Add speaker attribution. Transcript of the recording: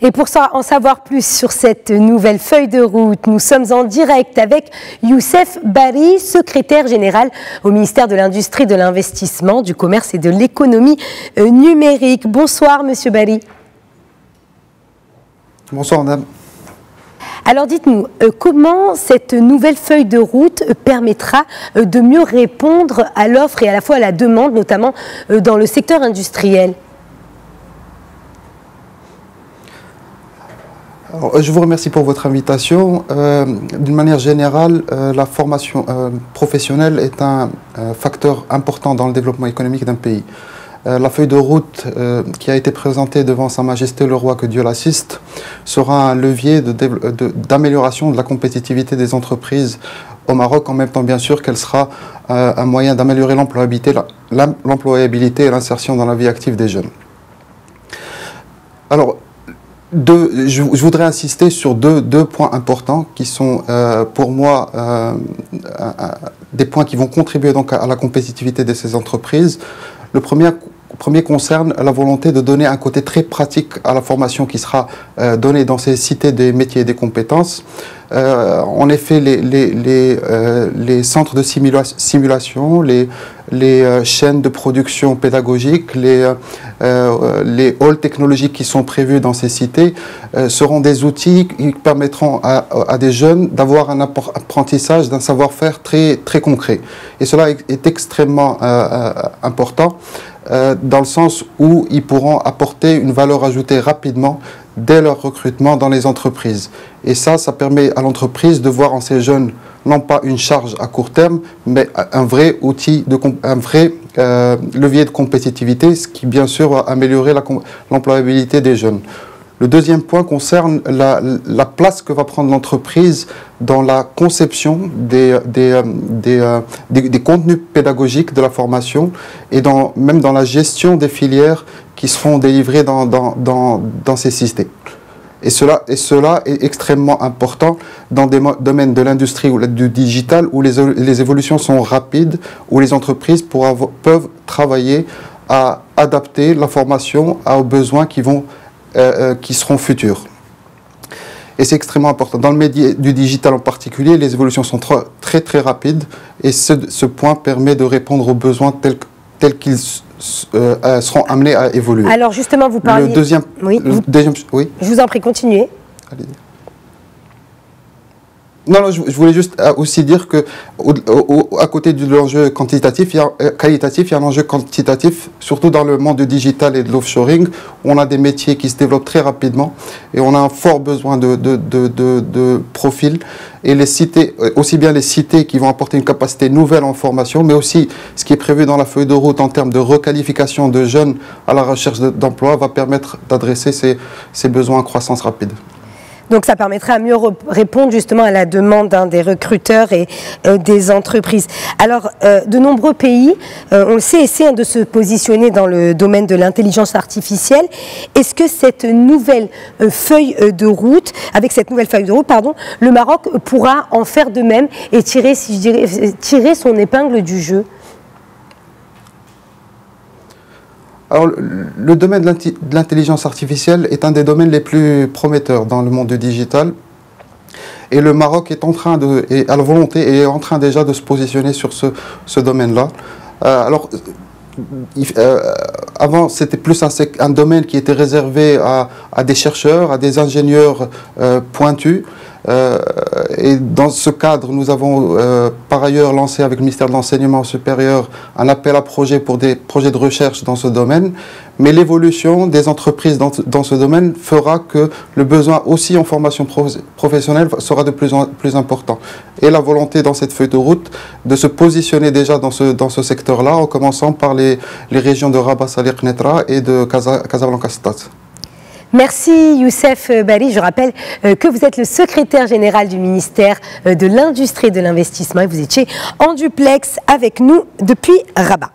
Speaker 1: Et pour en savoir plus sur cette nouvelle feuille de route, nous sommes en direct avec Youssef Bari, secrétaire général au ministère de l'Industrie, de l'Investissement, du Commerce et de l'Économie numérique. Bonsoir, Monsieur Bari.
Speaker 2: Bonsoir, madame.
Speaker 1: Alors dites-nous, comment cette nouvelle feuille de route permettra de mieux répondre à l'offre et à la fois à la demande, notamment dans le secteur industriel ?
Speaker 2: Alors, je vous remercie pour votre invitation. D'une manière générale, la formation professionnelle est un facteur important dans le développement économique d'un pays. La feuille de route qui a été présentée devant Sa Majesté le Roi, que Dieu l'assiste, sera un levier d'amélioration de la compétitivité des entreprises au Maroc, en même temps bien sûr qu'elle sera un moyen d'améliorer l'employabilité et l'insertion dans la vie active des jeunes. Alors, je voudrais insister sur deux points importants qui sont pour moi des points qui vont contribuer donc à la compétitivité de ces entreprises. Le premier concerne la volonté de donner un côté très pratique à la formation qui sera donnée dans ces cités des métiers et des compétences. En effet, les centres de simulation, les chaînes de production pédagogique, les halls technologiques qui sont prévus dans ces cités seront des outils qui permettront à des jeunes d'avoir un apprentissage d'un savoir-faire très concret. Et cela est extrêmement important dans le sens où ils pourront apporter une valeur ajoutée rapidement dès leur recrutement dans les entreprises. Et ça permet à l'entreprise de voir en ces jeunes non pas une charge à court terme, mais un vrai outil, un vrai levier de compétitivité, ce qui bien sûr va améliorer l'employabilité des jeunes. Le deuxième point concerne la place que va prendre l'entreprise dans la conception des contenus pédagogiques de la formation et même dans la gestion des filières qui seront délivrées dans ces cités. Et cela est extrêmement important dans des domaines de l'industrie ou du digital où les évolutions sont rapides, où les entreprises peuvent travailler à adapter la formation aux besoins qui seront futurs. Et c'est extrêmement important. Dans le métier du digital en particulier, les évolutions sont très rapides et ce point permet de répondre aux besoins tels qu'ils seront amenés à évoluer.
Speaker 1: Alors justement, vous parlez...
Speaker 2: Oui.
Speaker 1: Je vous en prie, continuez.
Speaker 2: Allez-y. Non, je voulais juste aussi dire que à côté de l'enjeu qualitatif, il y a un enjeu quantitatif, surtout dans le monde du digital et de l'offshoring, où on a des métiers qui se développent très rapidement et on a un fort besoin de profils. Et les cités, aussi bien les cités qui vont apporter une capacité nouvelle en formation, mais aussi ce qui est prévu dans la feuille de route en termes de requalification de jeunes à la recherche d'emploi va permettre d'adresser ces besoins en croissance rapide.
Speaker 1: Donc ça permettrait à mieux répondre justement à la demande des recruteurs et des entreprises. Alors, de nombreux pays, on le sait, essaient de se positionner dans le domaine de l'intelligence artificielle. Est-ce que cette nouvelle feuille de route, le Maroc pourra en faire de même et tirer son épingle du jeu ?
Speaker 2: Alors, le domaine de l'intelligence artificielle est un des domaines les plus prometteurs dans le monde du digital. Et le Maroc est en train est en train déjà de se positionner sur ce domaine-là. Avant, c'était plus un domaine qui était réservé à des chercheurs, à des ingénieurs pointus. Et dans ce cadre, nous avons par ailleurs lancé avec le ministère de l'Enseignement supérieur un appel à projets pour des projets de recherche dans ce domaine. Mais l'évolution des entreprises dans ce domaine fera que le besoin aussi en formation professionnelle sera de plus en plus important. Et la volonté dans cette feuille de route de se positionner déjà dans ce secteur-là, en commençant par les régions de Rabat, Salih, Knetra et de Casablanca-Stade.
Speaker 1: Merci Youssef Bari. Je rappelle que vous êtes le secrétaire général du ministère de l'Industrie et de l'Investissement et vous étiez en duplex avec nous depuis Rabat.